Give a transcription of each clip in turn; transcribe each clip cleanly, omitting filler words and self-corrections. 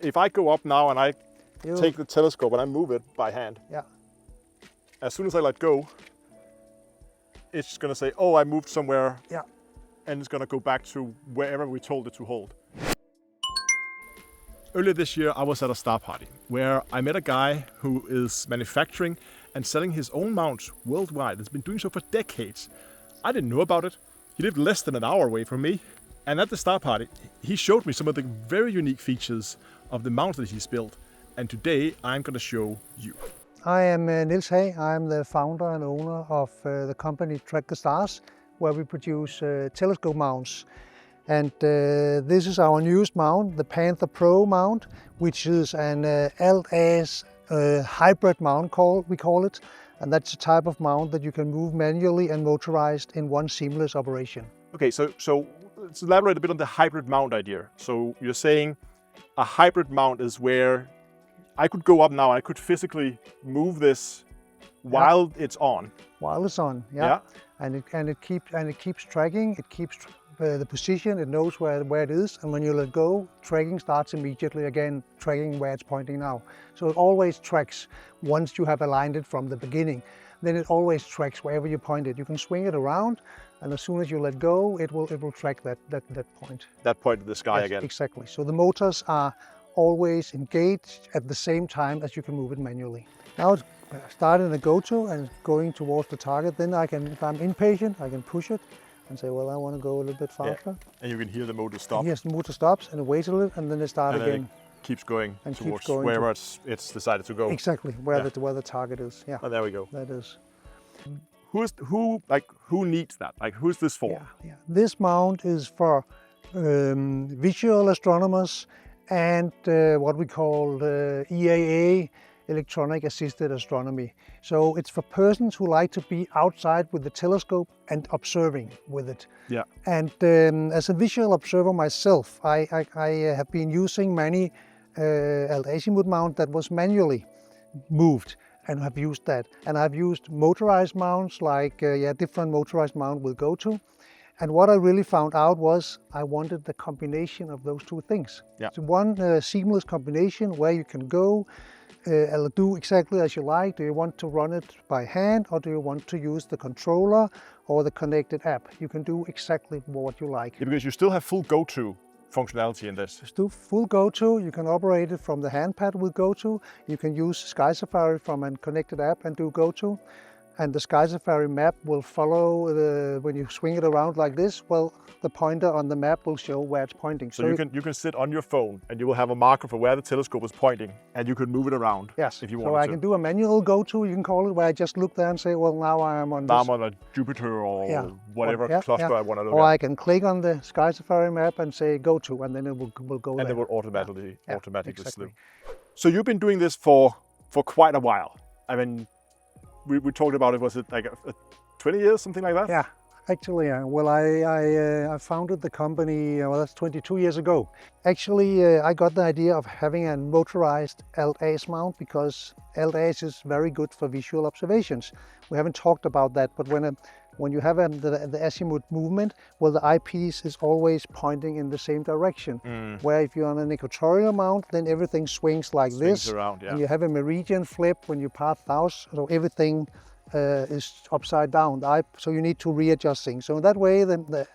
if I go up now and I take the telescope and I move it by hand, as soon as I let go, it's going to say, oh, I moved somewhere, and it's going to go back to wherever we told it to hold. Earlier this year, I was at a star party where I met a guy who is manufacturing and selling his own mounts worldwide. He's been doing so for decades. I didn't know about it. He lived less than an hour away from me. And at the star party, he showed me some of the very unique features of the mounts that he's built. And today, I'm going to show you. I am Niels Haagh. I'm the founder and owner of the company Track the Stars, where we produce telescope mounts. And this is our newest mount, the Panther Pro mount, which is an LS hybrid mount, we call it. And that's a type of mount that you can move manually and motorized in one seamless operation. Okay, so let's elaborate a bit on the hybrid mount idea. So you're saying a hybrid mount is where I could go up now, I could physically move this while it's on. While it's on, and it keeps tracking. It keeps the position. It knows where it is, and when you let go, tracking starts immediately again, tracking where it's pointing now. So it always tracks once you have aligned it from the beginning. Then it always tracks wherever you point it. You can swing it around, and as soon as you let go, it will track that point. That point of the sky again. Exactly. So the motors are always engaged at the same time as you can move it manually. Now it's starting the GoTo and going towards the target. Then if I'm impatient, I can push it and say, well, I want to go a little bit faster. And you can hear the motor stop. Yes, the motor stops and it waits a little, and then it starts again. It keeps going towards wherever it's decided to go. Exactly, where the target is. Yeah. Oh, there we go. That is. Who needs that? Like, who's this for? Yeah. This mount is for visual astronomers and what we call EAA, electronic assisted astronomy. So it's for persons who like to be outside with the telescope and observing with it. Yeah. And as a visual observer myself, I have been using many alt-azimuth mount that was manually moved, and have used that. And I've used motorized mounts, like different motorized mount with GoTo. And what I really found out was I wanted the combination of those two things. Yeah. So one seamless combination where you can go do exactly as you like. Do you want to run it by hand, or do you want to use the controller or the connected app? You can do exactly what you like. Yeah, because you still have full GoTo functionality in this. Still full GoTo. You can operate it from the handpad with GoTo. You can use SkySafari from a connected app and do GoTo. And the SkySafari map will follow when you swing it around like this. Well, the pointer on the map will show where it's pointing. So you can sit on your phone and you will have a marker for where the telescope is pointing, and you can move it around. Yes. If you want. So I can do a manual GoTo, you can call it, where I just look there and say, well, now I am on this. I'm on a Jupiter or whatever cluster I want to look at. Or I can click on the SkySafari map and say GoTo, and then it will go there. And it will automatically slip. So you've been doing this for quite a while. I mean, we talked about it, was it like 20 years, something like that? Yeah, actually, well, I founded the company, well, that's 22 years ago. Actually, I got the idea of having a motorized alt-az mount because alt-az is very good for visual observations. We haven't talked about that, but when you have the azimuth movement, well, the eyepiece is always pointing in the same direction. Where if you're on an equatorial mount, then everything swings like this. Around, yeah. And you have a meridian flip when you pass south, so everything is upside down. So you need to readjust things. So that way, the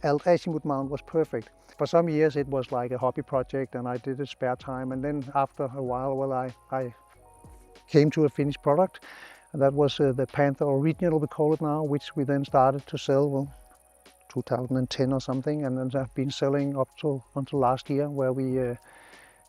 alt-azimuth mount was perfect. For some years, it was like a hobby project, and I did it spare time. And then after a while, well, I came to a finished product. And that was the Panther Original, we call it now, which we then started to sell, well, 2010 or something, and then I've been selling until last year, where we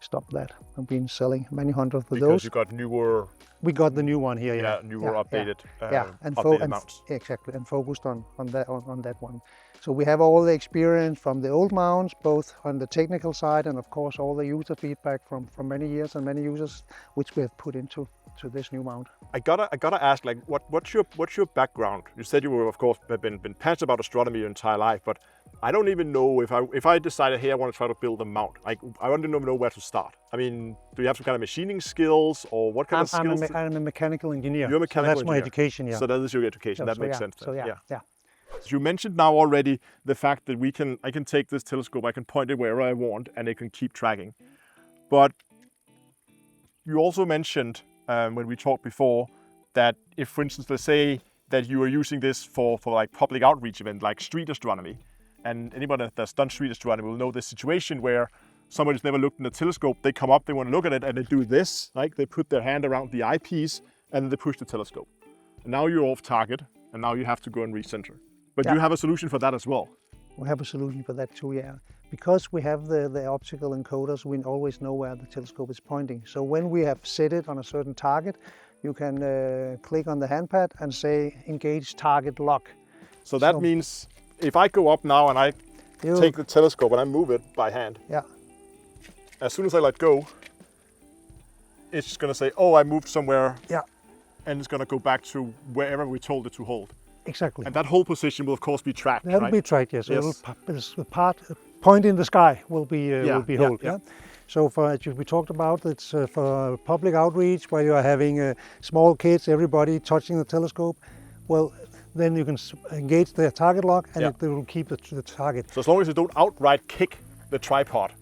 stopped that. I've been selling many hundreds of those. Because you got newer... We got the new one here, yeah. Newer updated updated mounts. Exactly, and focused on that one. So we have all the experience from the old mounts, both on the technical side and of course all the user feedback from many years and many users, which we have put into this new mount. I gotta ask, like, what's your background? You said you were, of course, been passionate about astronomy your entire life, but I don't even know if I decided, hey, I want to try to build a mount. Like, I don't even know where to start. I mean, do you have some kind of machining skills, or what kind of skills? I'm a mechanical engineer. You're a mechanical engineer. That's my education, yeah. So that is your education. That makes sense. So yeah. So you mentioned now already the fact that I can take this telescope, I can point it wherever I want, and it can keep tracking. But you also mentioned when we talked before that if, for instance, let's say that you are using this for like public outreach event, like street astronomy, and anybody that's done street astronomy will know this situation where somebody's never looked in a telescope, they come up, they want to look at it, and they do this, like they put their hand around the eyepiece and they push the telescope. And now you're off target, and now you have to go and recenter. But you have a solution for that as well. We have a solution for that too, yeah. Because we have the optical encoders, we always know where the telescope is pointing. So when we have set it on a certain target, you can click on the handpad and say engage target lock. So that means if I go up now and I take the telescope and I move it by hand, as soon as I let go, it's just going to say, oh, I moved somewhere, and it's going to go back to wherever we told it to hold. Exactly. And that whole position will of course be tracked, That will be tracked, yes. Yes. Point in the sky will be held. Yeah. So as we talked about, it's for public outreach where you are having small kids, everybody touching the telescope. Well, then you can engage the target lock and it will keep the target. So as long as you don't outright kick the tripod,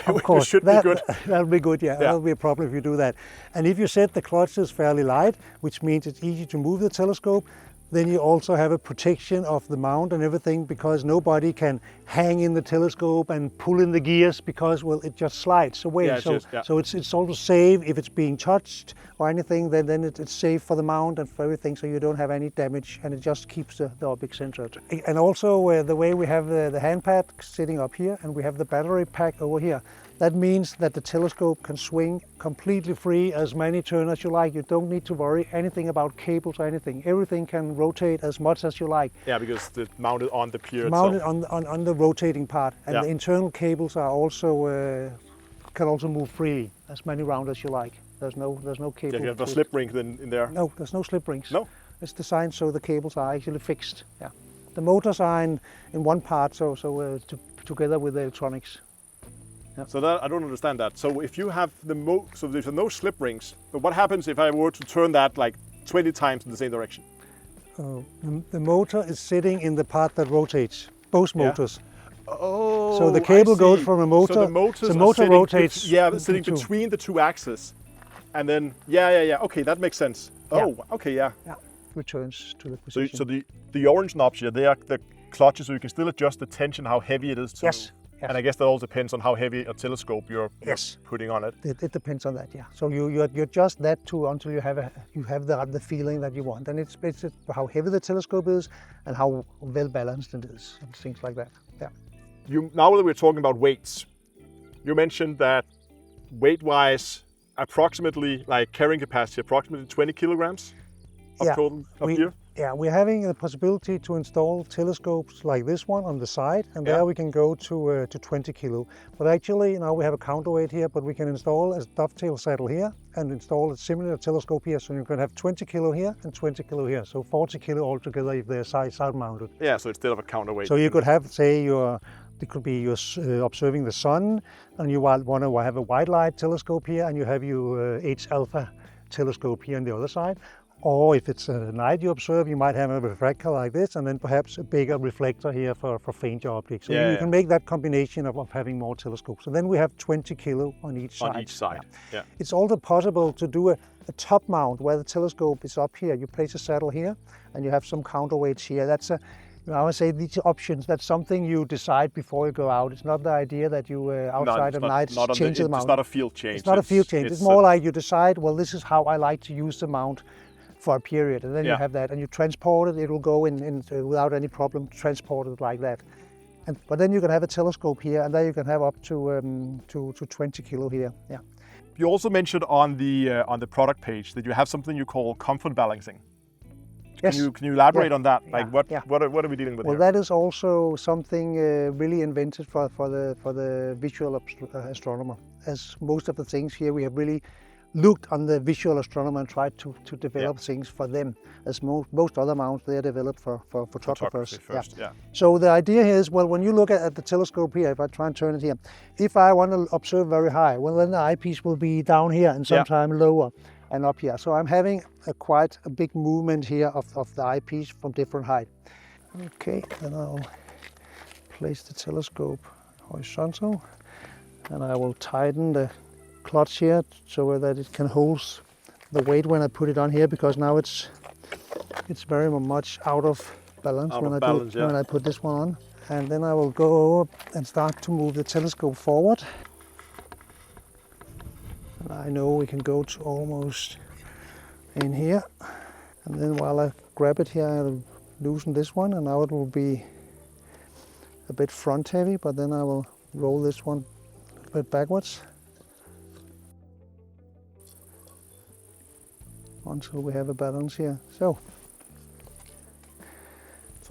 of course, it should be good. That'll be good, yeah. That'll be a problem if you do that. And if you set the clutches fairly light, which means it's easy to move the telescope, then you also have a protection of the mount and everything, because nobody can hang in the telescope and pull in the gears because, well, it just slides away. So it's also safe if it's being touched or anything, then it's safe for the mount and for everything, so you don't have any damage, and it just keeps the object centered. And also the way we have the handpad sitting up here and we have the battery pack over here, that means that the telescope can swing completely free as many turns as you like. You don't need to worry anything about cables or anything. Everything can rotate as much as you like. Yeah, because it's mounted on the pier mounted itself. on the rotating part. And the internal cables are also can also move freely, as many round as you like. There's no cable. Yeah, you have no slip rings in there? No, there's no slip rings. No? It's designed so the cables are actually fixed. Yeah. The motors are in one part, together with the electronics. Yeah. So that, I don't understand that. So if you have so there's no slip rings, but what happens if I were to turn that like 20 times in the same direction? The motor is sitting in the part that rotates, both motors. Oh, so the cable goes from a motor. So the motor rotates. Sitting between the two axes, and then okay, that makes sense. Oh, okay, yeah. Returns to the position. So the orange knobs here, they are the clutches, so you can still adjust the tension, how heavy it is to move. Yes. And I guess that also depends on how heavy a telescope you're putting on it. It depends on that, yeah. So you adjust that too until you have the feeling that you want, and it's how heavy the telescope is and how well balanced it is and things like that. Yeah. Now that we're talking about weights, you mentioned that weight-wise, approximately like carrying capacity, approximately 20 kilograms of total up here. Yeah, we're having the possibility to install telescopes like this one on the side, and there we can go to 20 kilo. But actually now we have a counterweight here, but we can install a dovetail saddle here and install a similar telescope here, so you can have 20 kilo here and 20 kilo here, so 40 kilo altogether if they're side mounted. Yeah, so instead of a counterweight. So you could have, say, it could be you're observing the sun, and you want to have a wide light telescope here, and you have your H alpha telescope here on the other side. Or if it's a night you observe, you might have a refractor like this, and then perhaps a bigger reflector here for fainter objects. So you can make that combination of having more telescopes. So then we have 20 kilo on each side. On each side, yeah. It's also possible to do a top mount where the telescope is up here. You place a saddle here, and you have some counterweights here. That's I would say these options, that's something you decide before you go out. It's not the idea that you outside at night change the mount. It's not a field change. It's not a field change. It's more like you decide, well, this is how I like to use the mount for a period, and then you have that, and you transport it. It will go in without any problem, transported like that. But then you can have a telescope here, and then you can have up to 20 kilo here. Yeah. You also mentioned on the product page that you have something you call comfort balancing. Yes. Can you elaborate on that? Like what are we dealing with here? Well, that is also something really invented for the visual astronomer. As most of the things here, we have really looked on the visual astronomer and tried to develop things for them. As most other mounts, they are developed for photographers. First, So the idea here is, well, when you look at the telescope here, if I try and turn it here, if I want to observe very high, well, then the eyepiece will be down here and sometimes lower and up here. So I'm having quite a big movement here of the eyepiece from different height. Okay, then I'll place the telescope horizontal, and I will tighten the clutch here so that it can hold the weight when I put it on here, because now it's very much out of balance when I put this one on. And then I will go over and start to move the telescope forward. And I know we can go to almost in here. And then while I grab it here, I'll loosen this one, and now it will be a bit front heavy, but then I will roll this one a little bit backwards until we have a balance here. So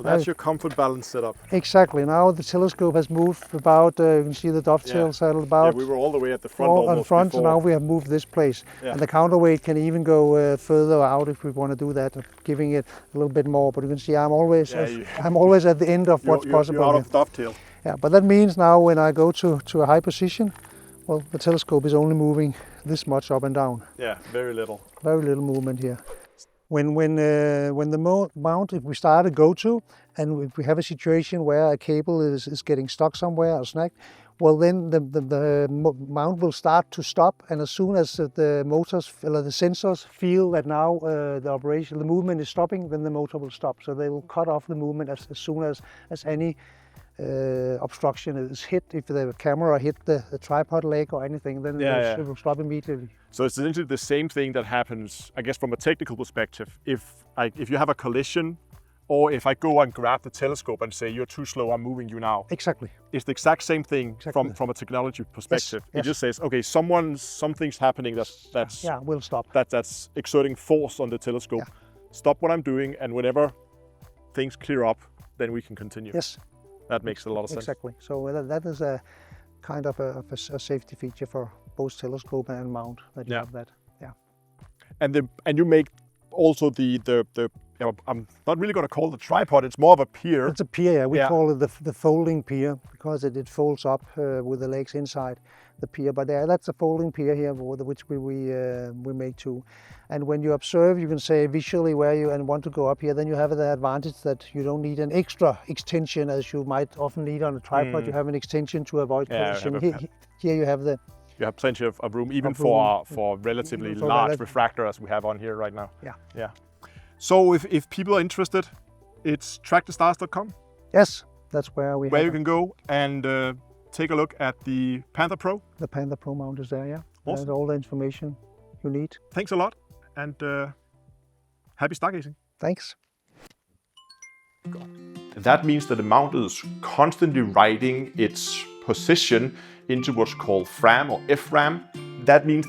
that's your comfort balance setup. Exactly. Now the telescope has moved about, you can see the dovetail saddle about. Yeah, we were all the way at the front almost front, before. so now we have moved this place. Yeah. And the counterweight can even go further out if we want to do that, giving it a little bit more. But you can see I'm always at the end of what's possible. You're out of dovetail. Yeah, but that means now when I go to a high position, well, the telescope is only moving this much up and down. Yeah, very little. Very little movement here. When the mount, if we start a GoTo, and if we have a situation where a cable is getting stuck somewhere or snagged, well then the mount will start to stop, and as soon as the motors or the sensors feel that now the movement is stopping, then the motor will stop. So they will cut off the movement as soon as any obstruction is hit. If the camera hit the tripod leg or anything, then it will stop immediately. So it's essentially the same thing that happens, I guess, from a technical perspective. If you have a collision, or if I go and grab the telescope and say, you're too slow, I'm moving you now. Exactly. It's the exact same thing from a technology perspective. Yes. It just says, okay, something's happening that's we'll stop. That's exerting force on the telescope. Yeah. Stop what I'm doing, and whenever things clear up, then we can continue. Yes. That makes a lot of sense. Exactly. So that is a kind of a safety feature for both telescope and mount, that you have that. Yeah. And you make also the I'm not really going to call it a tripod, it's more of a pier. It's a pier, yeah. We call it the folding pier, because it folds up with the legs inside the pier. But that's a folding pier here, which we make too. And when you observe, you can say visually where you want to go up here, then you have the advantage that you don't need an extra extension as you might often need on a tripod. You have an extension to avoid collision. Here you have you have plenty of room, even for relatively large refractor as we have on here right now. Yeah. So if people are interested, it's trackthestars.com. Yes, that's where you can go and take a look at the Panther Pro. The Panther Pro mount is there, yeah. Awesome. There's all the information you need. Thanks a lot, and happy stargazing. Thanks. That means that the mount is constantly writing its position into what's called FRAM or FRAM. That means